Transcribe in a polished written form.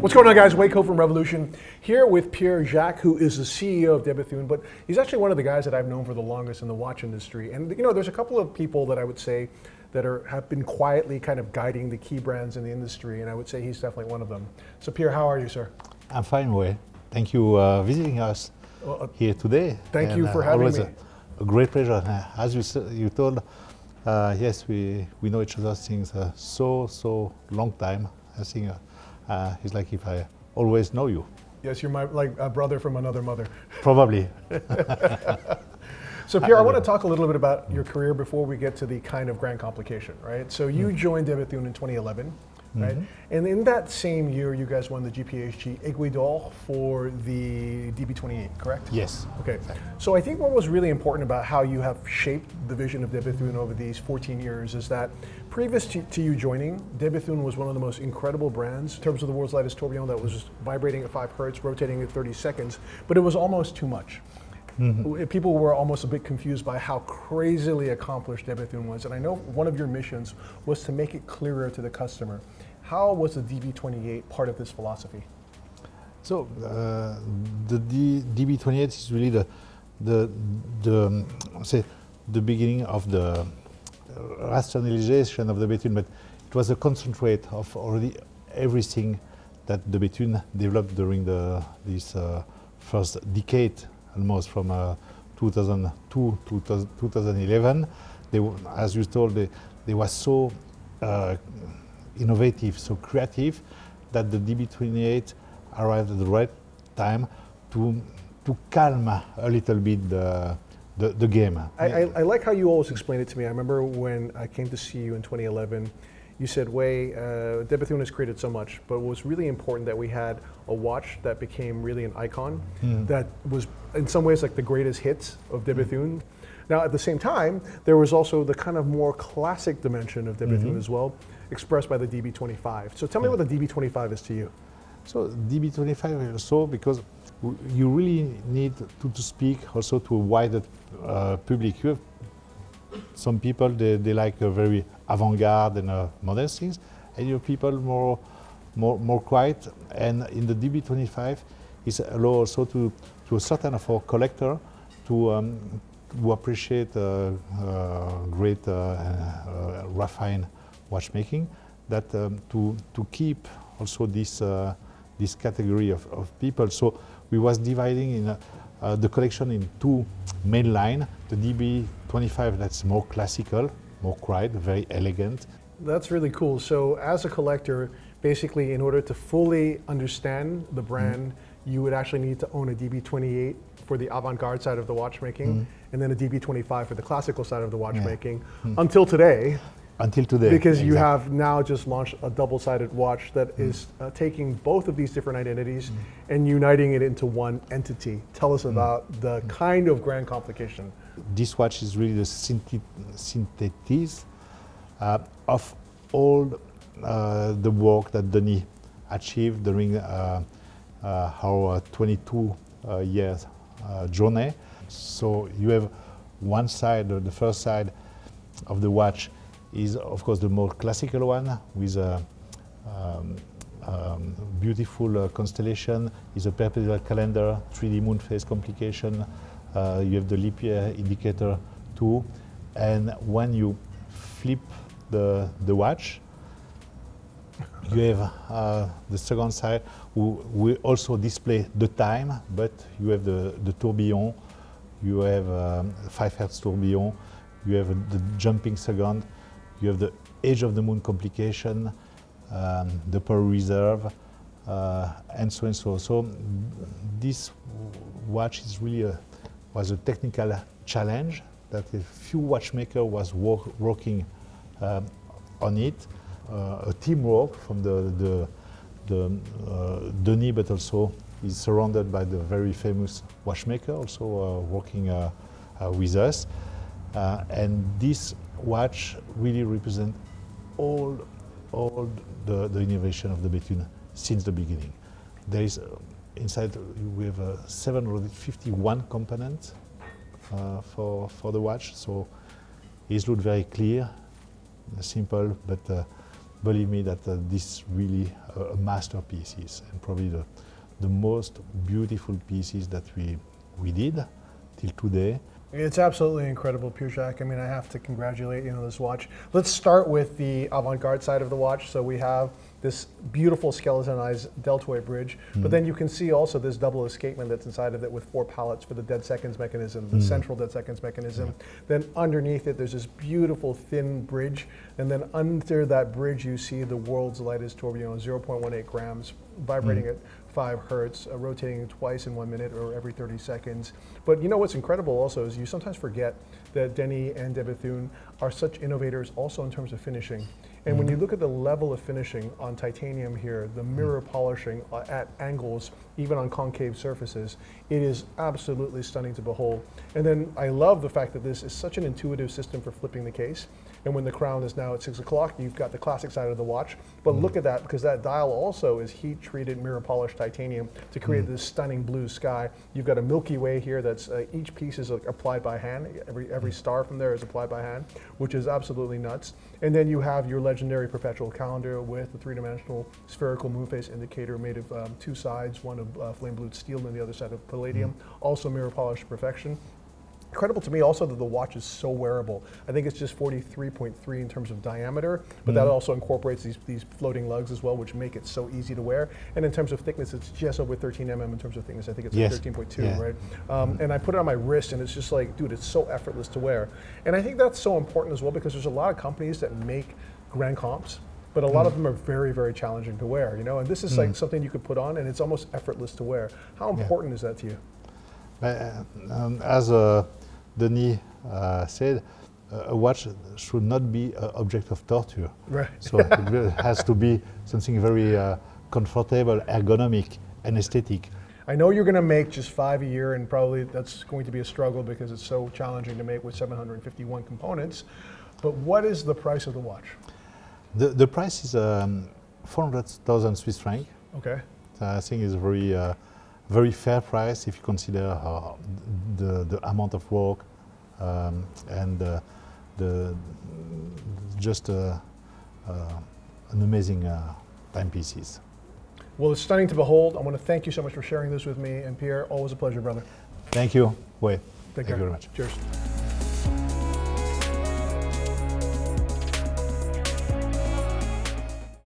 What's going on, guys? Waco from Revolution here with Pierre Jacques, who is the CEO of Bethune, but he's actually one of the guys that I've known for the longest in the watch industry. And you know, there's a couple of people that I would say that have been quietly kind of guiding the key brands in the industry, and I would say he's definitely one of them. So Pierre, how are you, sir? I'm fine, Way. Thank you visiting us here today. Thank you for having always me. A great pleasure. As you told, yes, we know each other since so long time. I think it's like if I always know you. Yes, you're my brother from another mother. Probably. So Pierre, I want to talk a little bit about your career before we get to the kind of Grand Complication, right? So you joined Bethune in 2011, right? And in that same year, you guys won the GPHG Aiguille d'Or for the DB28, correct? Yes. Okay. So I think what was really important about how you have shaped the vision of Bethune over these 14 years is that previous to you joining, Bethune was one of the most incredible brands in terms of the world's lightest tourbillon that was just vibrating at 5 hertz, rotating at 30 seconds, but it was almost too much. People were almost a bit confused by how crazily accomplished Bethune was. And I know one of your missions was to make it clearer to the customer. How was the DB28 part of this philosophy? So the DB28 is really the beginning of the rationalization of the Bethune, but it was a concentrate of already everything that the Bethune developed during this first decade, almost from 2002 to 2011. As you told, they were so innovative, so creative, that the DB28 arrived at the right time to calm a little bit the game. I like how you always explain it to me. I remember when I came to see you in 2011, you said, Bethune has created so much, but it was really important that we had a watch that became really an icon, that was in some ways like the greatest hits of Bethune. Now, at the same time, there was also the kind of more classic dimension of Bethune as well, expressed by the DB25. So tell me what the DB25 is to you. So DB25 also, because you really need to speak also to a wider public. You have some people, they like a very avant-garde and modern things, and you have people more quiet. And in the DB25, it's allow also to a certain of our collector to appreciate great refined watchmaking, that to keep also this category of people. So we was dividing in the collection in 2 main lines. The DB25, that's more classical, more quiet, very elegant. That's really cool. So as a collector, basically in order to fully understand the brand, you would actually need to own a DB28 for the avant-garde side of the watchmaking, and then a DB25 for the classical side of the watchmaking, until today. Until today. Because you have now just launched a double-sided watch that is taking both of these different identities and uniting it into one entity. Tell us about the kind of Grand Complication. This watch is really the synthesis of all the work that Denis achieved during our 22 years journey. So you have one side, or the first side of the watch, is of course the more classical one, with a beautiful constellation, is a perpetual calendar, 3D moon phase complication. You have the leap year indicator too, and when you flip the watch, you have the second side, who will also display the time, but you have the tourbillon, you have 5 Hertz tourbillon, you have the jumping second, you have the age of the moon complication, the power reserve, and so and so. So this watch is really was a technical challenge that a few watchmakers was working on it. A teamwork from the Denis, but also is surrounded by the very famous watchmaker also working with us. And this watch really represents all the innovation of the Bethune since the beginning. There is inside we have 751 components for the watch, so it looks very clear, simple, but believe me that this really a masterpiece is, and probably the most beautiful pieces that we did till today. It's absolutely incredible, Pierre Jacques. I mean, I have to congratulate you on this watch. Let's start with the Avangard side of the watch. So we have this beautiful skeletonized deltoid bridge, but then you can see also this double escapement that's inside of it with 4 pallets for the dead seconds mechanism, the central dead seconds mechanism. Then underneath it, there's this beautiful thin bridge, and then under that bridge, you see the world's lightest tourbillon, 0.18 grams, vibrating at 5 hertz, rotating twice in 1 minute or every 30 seconds. But you know what's incredible also is you sometimes forget that Denis and de Bethune are such innovators also in terms of finishing. And when you look at the level of finishing on titanium here, the mirror polishing at angles, even on concave surfaces, it is absolutely stunning to behold. And then I love the fact that this is such an intuitive system for flipping the case. And when the crown is now at 6 o'clock, you've got the classic side of the watch. But look at that, because that dial also is heat-treated mirror polished titanium to create this stunning blue sky. You've got a Milky Way here that's each piece is applied by hand. Every star from there is applied by hand, which is absolutely nuts. And then you have your legendary perpetual calendar with the 3-dimensional spherical moon phase indicator made of 2 sides, one of flame blued steel and the other side of palladium. Also mirror polished to perfection. Incredible to me also that the watch is so wearable. I think it's just 43.3 in terms of diameter, but that also incorporates these floating lugs as well, which make it so easy to wear. And in terms of thickness, it's just over 13 mm in terms of thickness. I think it's like 13.2, right? And I put it on my wrist, and it's just like, dude, it's so effortless to wear. And I think that's so important as well, because there's a lot of companies that make Grand Comps, but a lot of them are very, very challenging to wear, you know? And this is like something you could put on, and it's almost effortless to wear. How important is that to you? As Denis said, a watch should not be an object of torture. Right. So it has to be something very comfortable, ergonomic, and aesthetic. I know you're going to make just 5 a year, and probably that's going to be a struggle because it's so challenging to make with 751 components. But what is the price of the watch? The price is 400,000 Swiss francs. Okay. I think it's a very fair price if you consider the amount of work and just an amazing timepieces. Well, it's stunning to behold. I want to thank you so much for sharing this with me. And Pierre, always a pleasure, brother. Thank you. Wei. Take Thank you care. very much. Cheers.